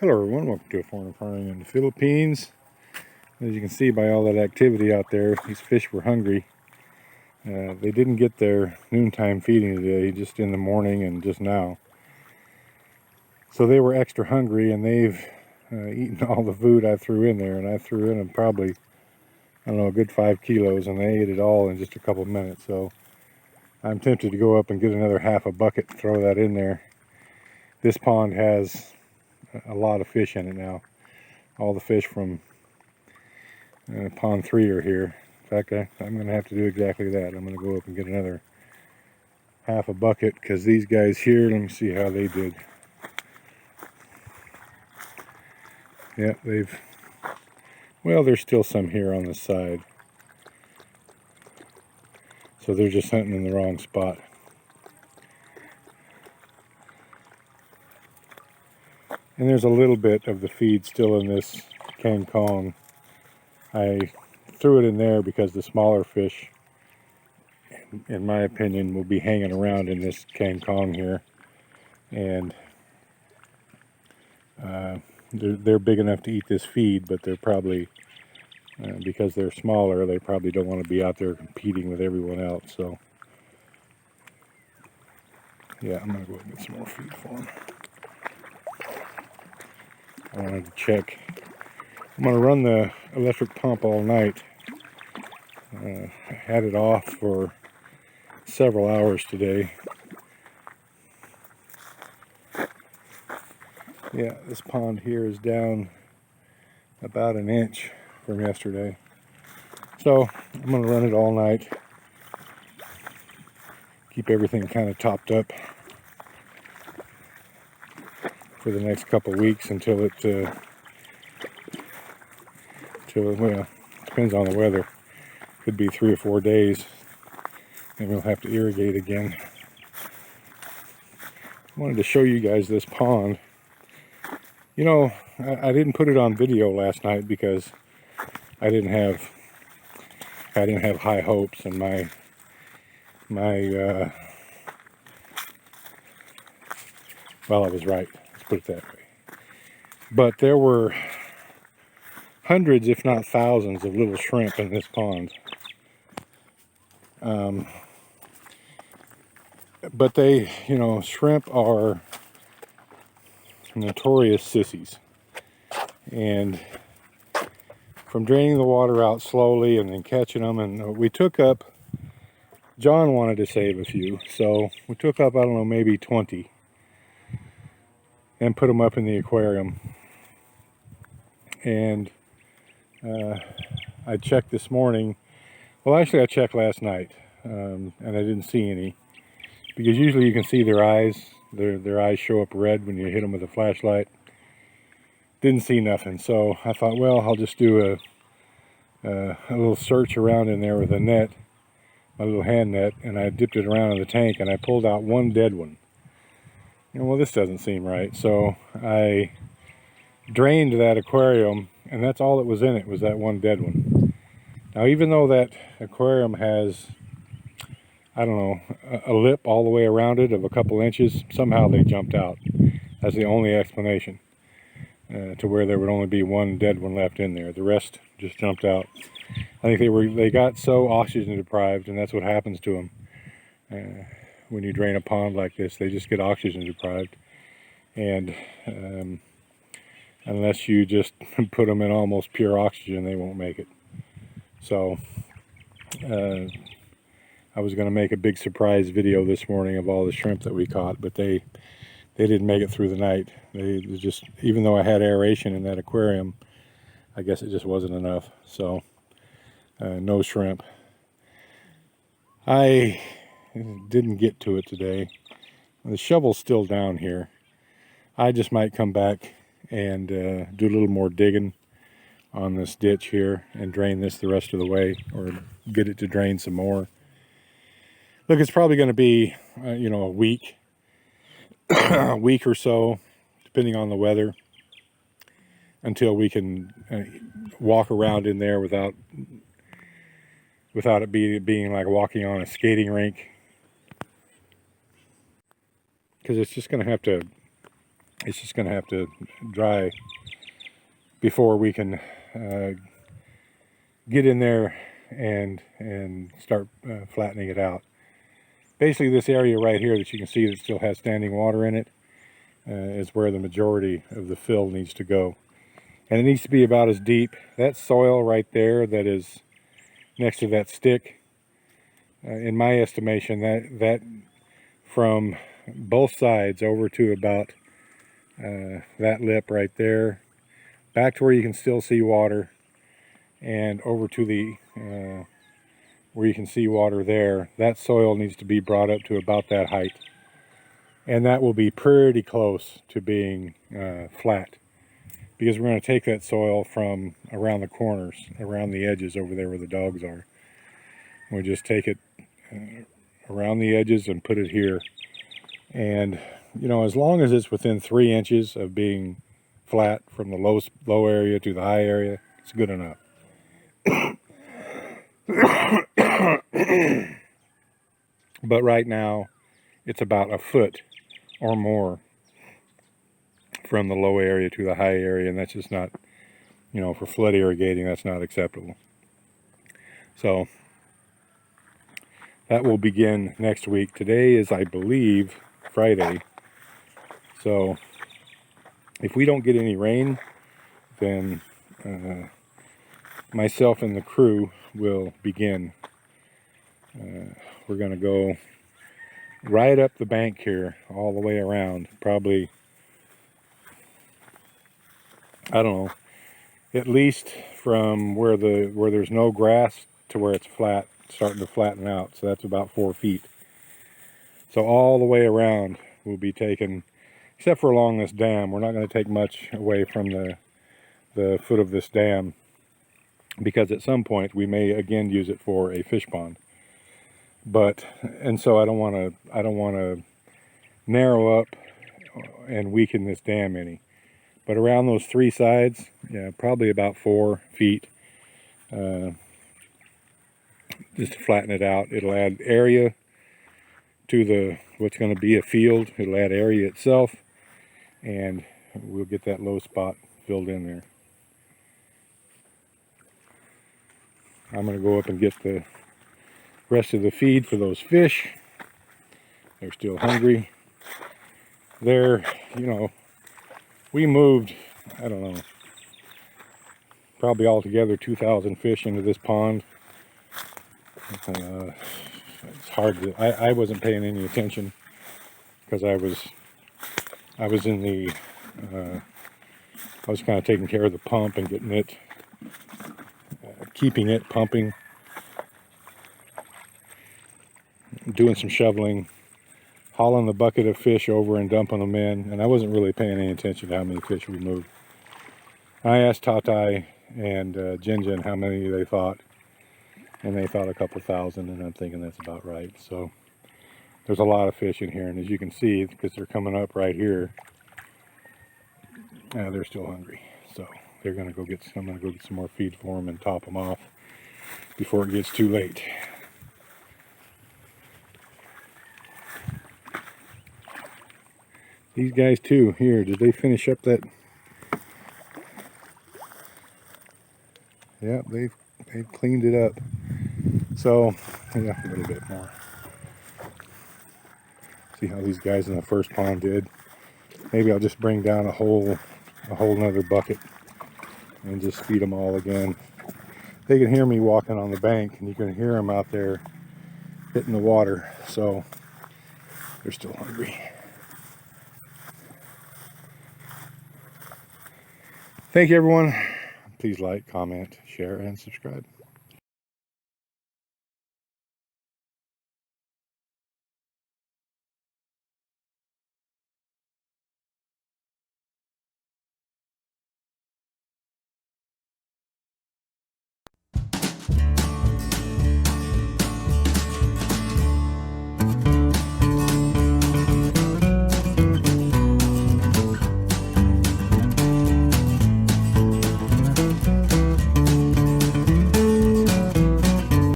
Hello everyone, welcome to a Foreign Farming in the Philippines. As you can see by all that activity out there, these fish were hungry. They didn't get their noontime feeding today, just in the morning and just now. So they were extra hungry, and they've eaten all the food I threw in there, and I threw in them probably, I don't know, a good 5 kilos, and they ate it all in just a couple minutes. So I'm tempted to go up and get another half a bucket and throw that in there. This pond has a lot of fish in it now. All the fish from pond 3 are here. In fact, I'm going to have to do exactly that. I'm going to go up and get another half a bucket, because these guys here, let me see how they did. Yeah, well, there's still some here on the side. So they're just hunting in the wrong spot. And there's a little bit of the feed still in this kangkong. I threw it in there because the smaller fish, in my opinion, will be hanging around in this kangkong here. And they're big enough to eat this feed, but they're probably, because they're smaller, they probably don't want to be out there competing with everyone else. So yeah, I'm going to go and get some more feed for them. I wanted to check. I'm going to run the electric pump all night. I had it off for several hours today. Yeah, this pond here is down about an inch from yesterday. So I'm going to run it all night. Keep everything kind of topped up for the next couple weeks until it, well, depends on the weather. Could be 3 or 4 days, and we'll have to irrigate again. I wanted to show you guys this pond. You know, I didn't put it on video last night because I didn't have high hopes, and my well, I was right. Let's put it that way. But there were hundreds, if not thousands, of little shrimp in this pond. But they, you know, shrimp are notorious sissies. And from draining the water out slowly and then catching them, and we took up, John wanted to save a few, so we took up, I don't know, maybe 20 and put them up in the aquarium. And I checked this morning. Well, actually, I checked last night, and I didn't see any. Because usually you can see their eyes. Their eyes show up red when you hit them with a flashlight. Didn't see nothing, so I thought, well, I'll just do a little search around in there with a net, my little hand net, and I dipped it around in the tank, and I pulled out one dead one. And well, this doesn't seem right, so I drained that aquarium, and that's all that was in it, was that one dead one. Now, even though that aquarium has, I don't know, a lip all the way around it of a couple inches, somehow they jumped out. That's the only explanation, to where there would only be one dead one left in there. The rest just jumped out. I think they got so oxygen deprived, and that's what happens to them. When you drain a pond like this, they just get oxygen deprived. And unless you just put them in almost pure oxygen, they won't make it. So I was going to make a big surprise video this morning of all the shrimp that we caught, but they didn't make it through the night. They just, even though I had aeration in that aquarium, I guess it just wasn't enough. So no shrimp. I didn't get to it today. The shovel's still down here. I just might come back and do a little more digging on this ditch here and drain this the rest of the way, or get it to drain some more. Look, it's probably going to be, you know, a week, a week or so, depending on the weather, until we can walk around in there without it being like walking on a skating rink. Because it's just going to have to It's just going to have to dry before we can get in there and start flattening it out. Basically, this area right here that you can see that still has standing water in it is where the majority of the fill needs to go. And it needs to be about as deep. That soil right there that is next to that stick, in my estimation, that from both sides over to about that lip right there, back to where you can still see water, and over to the where you can see water there, that soil needs to be brought up to about that height. And that will be pretty close to being flat, because we're going to take that soil from around the corners, around the edges over there where the dogs are. We'll just take it around the edges and put it here. And, you know, as long as it's within 3 inches of being flat from the low area to the high area, it's good enough. But right now, it's about a foot or more from the low area to the high area, and that's just not, you know, for flood irrigating, that's not acceptable. So that will begin next week. Today is, I believe, Friday. So if we don't get any rain, then myself and the crew will begin. We're going to go right up the bank here, all the way around, probably, I don't know, at least from where there's no grass to where it's flat, starting to flatten out. So that's about 4 feet. So all the way around will be taken, except for along this dam. We're not going to take much away from the foot of this dam, because at some point we may again use it for a fish pond. But, and so I don't want to narrow up and weaken this dam any. But around those 3 sides, yeah, probably about 4 feet, just to flatten it out. It'll add area to what's going to be a field. It'll add area itself, and we'll get that low spot filled in there. I'm going to go up and get the rest of the feed for those fish. They're still hungry. They're, you know, we moved, I don't know, probably altogether 2,000 fish into this pond. It's hard to, I wasn't paying any attention, because I was in the, I was kind of taking care of the pump and getting it, keeping it pumping, doing some shoveling, hauling the bucket of fish over and dumping them in, and I wasn't really paying any attention to how many fish we moved. I asked Tatai and Jinjin how many they thought, and they thought a couple thousand, and I'm thinking that's about right. So there's a lot of fish in here, and as you can see, because they're coming up right here, they're still hungry. So they're going to go get some. I'm going to go get some more feed for them and top them off before it gets too late. These guys too, here, did they finish up that? Yeah, they've cleaned it up. So, yeah, a little bit more. See how these guys in the first pond did. Maybe I'll just bring down a whole nother bucket and just feed them all again. They can hear me walking on the bank, and you can hear them out there hitting the water. So they're still hungry. Thank you, everyone. Please like, comment, share, and subscribe.